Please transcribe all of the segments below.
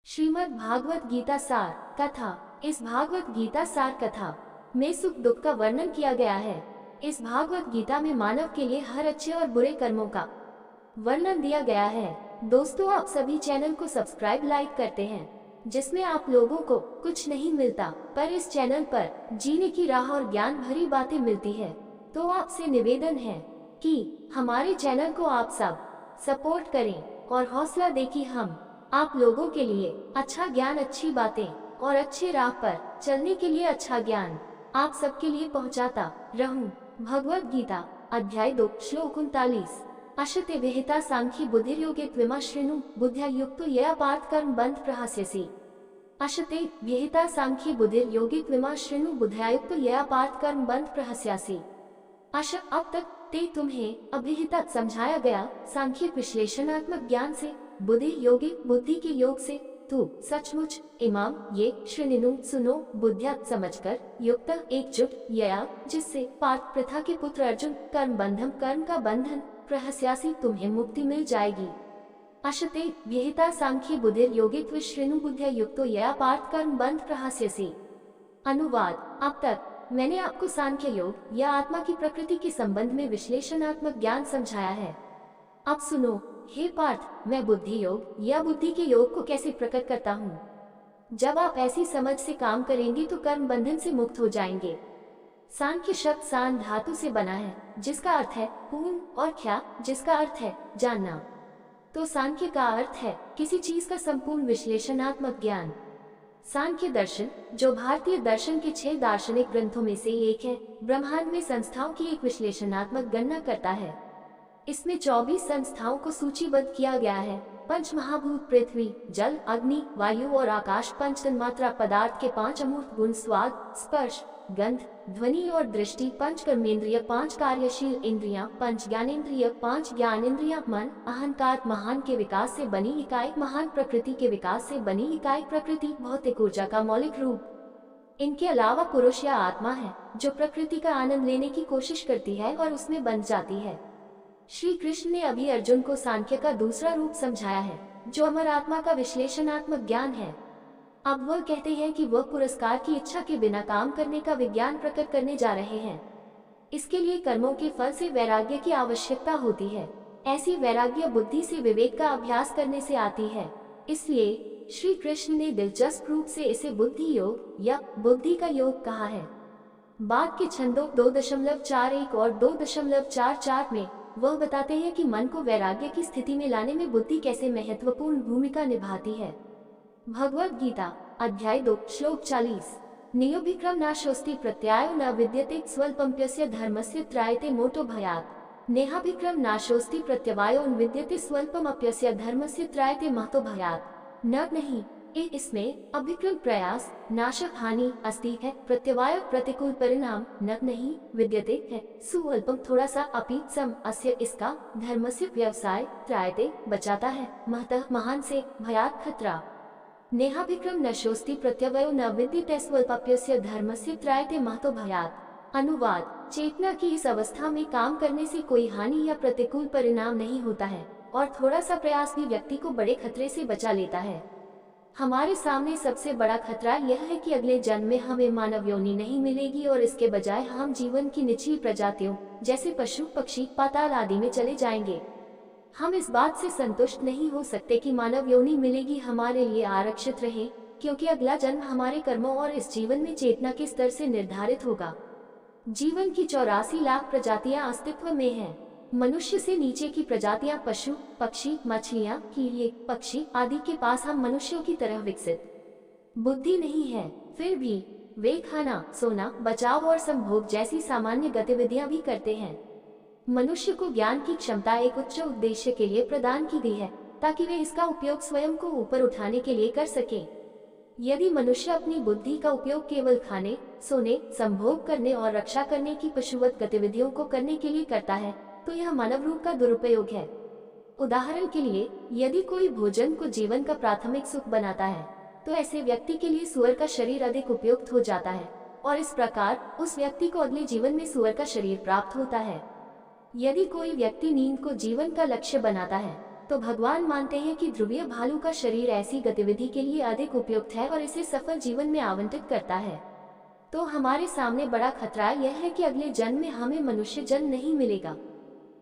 श्रीमद् भागवत गीता सार कथा। इस भागवत गीता सार कथा में सुख दुख का वर्णन किया गया है। इस भागवत गीता में मानव के लिए हर अच्छे और बुरे कर्मों का वर्णन दिया गया है। दोस्तों, आप सभी चैनल को सब्सक्राइब लाइक करते हैं, जिसमें आप लोगों को कुछ नहीं मिलता, पर इस चैनल पर जीने की राह और ज्ञान भरी बातें मिलती है। तो आपसे निवेदन है कि हमारे चैनल को आप सब सपोर्ट करें और हौसला दें कि हम आप लोगों के लिए अच्छा ज्ञान, अच्छी बातें और अच्छे राह पर चलने के लिए अच्छा ज्ञान आप सबके लिए पहुंचाता रहूं। भगवत गीता अध्याय 2 श्लोक 39। अशते विहिता सांख्य बुद्धिर्योगे त्विमा शृणु बुद्ध्या युक्तो यया पार्थ कर्म बंध प्रहास्यसि। अशते विहिता सांख्य बुद्धिर्योगे त्विमा शृणु बुद्ध्या युक्तो यया पार्थ कर्म बंध प्रहास्यसि। अश अब तक ते तुम्हें अभिहिता समझाया गया सांख्य विश्लेषणात्मक ज्ञान से, बुद्धि योगी बुद्धि के योग से तू सचमुच इमाम ये श्रेणिनु सुनो बुद्धिया समझकर युक्त एकजुट यया जिससे पार्थ प्रथा के पुत्र अर्जुन कर्म बंधन कर्म का बंधन प्रहस्यासी तुम्हें मुक्ति मिल जाएगी। अशते विहिता सांख्य बुद्धिर योगित्व श्रेणु बुद्धिया युक्तो यया पार्थ कर्म बंध प्रहस्यसि। अनुवाद। अब तक मैंने आपको सांख्य योग या आत्मा की प्रकृति के संबंध में विश्लेषणात्मक ज्ञान समझाया है। अब सुनो हे पार्थ, मैं बुद्धि योग या बुद्धि के योग को कैसे प्रकट करता हूँ। जब आप ऐसी समझ से काम करेंगे तो कर्म बंधन से मुक्त हो जाएंगे। सांख्य शब्द सान धातु से बना है, जिसका अर्थ है पूर्ण, और ख्या जिसका अर्थ है जानना। तो सांख्य का अर्थ है किसी चीज का संपूर्ण विश्लेषणात्मक ज्ञान। सांख्य दर्शन, जो भारतीय दर्शन के 6 दार्शनिक ग्रंथों में से एक है, ब्रह्मांड में संस्थाओं की एक विश्लेषणात्मक गणना करता है। इसमें 24 संस्थाओं को सूचीबद्ध किया गया है। पंच महाभूत पृथ्वी, जल, अग्नि, वायु और आकाश, पंच तन्मात्रा पदार्थ के 5 अमूर्त गुण स्वाद, स्पर्श, गंध, ध्वनि और दृष्टि, पंच कर्मेंद्रिय, 5 कार्यशील इंद्रियां, पंच ज्ञानेंद्रिय, 5 ज्ञान इंद्रियां, मन, अहंकार, महान के विकास से बनी इकाई, महान प्रकृति के विकास से बनी इकाई, प्रकृति भौतिक ऊर्जा का मौलिक रूप। इनके अलावा पुरुष या आत्मा है, जो प्रकृति का आनंद लेने की कोशिश करती है और उसमें बंध जाती है। श्री कृष्ण ने अभी अर्जुन को सांख्य का दूसरा रूप समझाया है, जो अमर आत्मा का विश्लेषणात्मक ज्ञान है। अब वह कहते हैं कि वह पुरस्कार की इच्छा के बिना काम करने का विज्ञान प्रकट करने जा रहे हैं। इसके लिए कर्मों के फल से वैराग्य की आवश्यकता होती है। ऐसी वैराग्य बुद्धि से विवेक का अभ्यास करने से आती है। इसलिए श्री कृष्ण ने दिलचस्प रूप से इसे बुद्धि योग या बुद्धि का योग कहा है। बाद के छंदों 2.41 और 2.44 में वह बताते हैं कि मन को वैराग्य की स्थिति में लाने में बुद्धि कैसे महत्वपूर्ण भूमिका निभाती है। भगवत गीता अध्याय 2 श्लोक 40। नियोभिक्रम नाशोस्ति प्रत्यायो न विद्यते स्वल्पम्प्यस्य धर्मस्य त्रायते मोटो भयात्। नेहाभिक्रम नाशोस्ति प्रत्यवायो न विद्यते स्वल्पमप्यस्य धर्मस्य त्रायते महतो भयात्। न नहीं इसमें अभिक्रम प्रयास नाशक हानि अस्ति है, प्रत्यवाय प्रतिकूल परिणाम न नहीं विद्यते है, सुअल्पम थोड़ा सा, अपि सम अस्य इसका, धर्मस्य व्यवसाय त्रायते बचाता है, महतः महान से, भयात खतरा। नेहाभिक्रम नशोस्ति प्रत्यवयो न विद्यते स्वल्पस्य धर्मस्य त्रायते महतो भयात। अनुवाद। चेतना की इस अवस्था में काम करने से कोई हानि या प्रतिकूल परिणाम नहीं होता है, और थोड़ा सा प्रयास भी व्यक्ति को बड़े खतरे से बचा लेता है। हमारे सामने सबसे बड़ा खतरा यह है कि अगले जन्म में हमें मानव योनि नहीं मिलेगी और इसके बजाय हम जीवन की निचली प्रजातियों जैसे पशु, पक्षी, पाताल आदि में चले जाएंगे। हम इस बात से संतुष्ट नहीं हो सकते कि मानव योनि मिलेगी हमारे लिए आरक्षित रहे, क्योंकि अगला जन्म हमारे कर्मों और इस जीवन में चेतना के स्तर से निर्धारित होगा। जीवन की 84 लाख प्रजातियां अस्तित्व में हैं। मनुष्य से नीचे की प्रजातियां पशु, पक्षी, मछलियां, कीड़े, पक्षी आदि के पास हम मनुष्यों की तरह विकसित बुद्धि नहीं है। फिर भी वे खाना, सोना, बचाव और संभोग जैसी सामान्य गतिविधियां भी करते हैं। मनुष्य को ज्ञान की क्षमता एक उच्च उद्देश्य के लिए प्रदान की गई है, ताकि वे इसका उपयोग स्वयं को ऊपर उठाने के लिए कर सकें। यदि मनुष्य अपनी बुद्धि का उपयोग केवल खाने, सोने, संभोग करने और रक्षा करने की पशुवत गतिविधियों को करने के लिए करता है, तो यह मानव रूप का दुरुपयोग है। उदाहरण के लिए, यदि कोई भोजन को जीवन का प्राथमिक सुख बनाता है, तो ऐसे व्यक्ति के लिए सुअर का शरीर अधिक उपयुक्त हो जाता है, और इस प्रकार उस व्यक्ति को अगले जीवन में सुअर का शरीर प्राप्त होता है। यदि कोई व्यक्ति नींद को जीवन का लक्ष्य बनाता है, तो भगवान मानते हैं कि ध्रुवीय भालू का शरीर ऐसी गतिविधि के लिए अधिक उपयुक्त है और इसे सफल जीवन में आवंटित करता है। तो हमारे सामने बड़ा खतरा यह है कि अगले जन्म में हमें मनुष्य जन्म नहीं मिलेगा।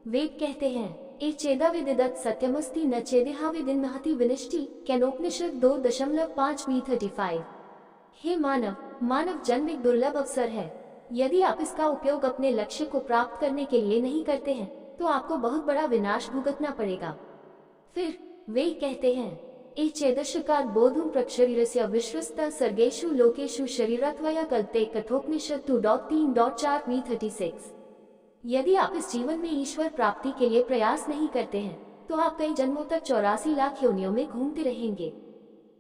वेद कहते हैं, एचेदा विदिदत सत्यमस्ति न चेदेहा विदिन्महति विनिष्टि, केनोपनिषद 2.5b35। हे मानव, मानव जन्म एक दुर्लभ अवसर है। यदि आप इसका उपयोग अपने लक्ष्य को प्राप्त करने के लिए नहीं करते हैं तो आपको बहुत बड़ा विनाश भुगतना पड़ेगा। फिर वे कहते हैं, एचेदशकात् बोधुं प्रक्षरीरस्य विश्वस्तः सर्गेषु लोकेषु शरीरत्वया कल्पते, कठोपनिषद 2.3.4b36। यदि आप इस जीवन में ईश्वर प्राप्ति के लिए प्रयास नहीं करते हैं तो आप कई जन्मों तक 84 लाख योनियों में घूमते रहेंगे।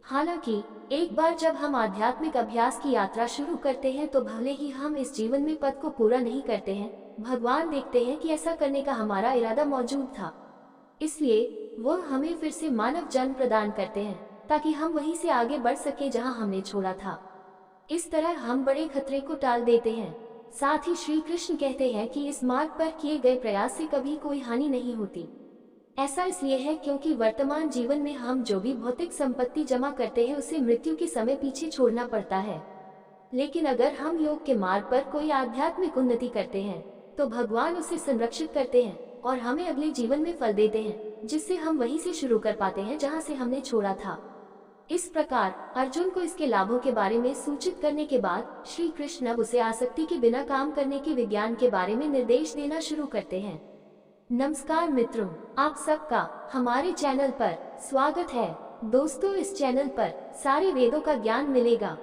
हालांकि एक बार जब हम आध्यात्मिक अभ्यास की यात्रा शुरू करते हैं तो भले ही हम इस जीवन में पद को पूरा नहीं करते हैं, भगवान देखते हैं कि ऐसा करने का हमारा इरादा मौजूद था, इसलिए वो हमें फिर से मानव जन्म प्रदान करते हैं ताकि हम वहीं से आगे बढ़ सके जहां हमने छोड़ा था। इस तरह हम बड़े खतरे को टाल देते हैं। साथ ही श्री कृष्ण कहते हैं कि इस मार्ग पर किए गए प्रयास से कभी कोई हानि नहीं होती। ऐसा इसलिए है क्योंकि वर्तमान जीवन में हम जो भी भौतिक संपत्ति जमा करते हैं उसे मृत्यु के समय पीछे छोड़ना पड़ता है। लेकिन अगर हम योग के मार्ग पर कोई आध्यात्मिक उन्नति करते हैं तो भगवान उसे संरक्षित करते हैं और हमें अगले जीवन में फल देते हैं, जिससे हम वहीं से शुरू कर पाते हैं जहां से हमने छोड़ा था। इस प्रकार अर्जुन को इसके लाभों के बारे में सूचित करने के बाद श्री कृष्ण अब उसे आसक्ति के बिना काम करने के विज्ञान के बारे में निर्देश देना शुरू करते हैं। नमस्कार मित्रों, आप सबका हमारे चैनल पर स्वागत है। दोस्तों, इस चैनल पर सारे वेदों का ज्ञान मिलेगा।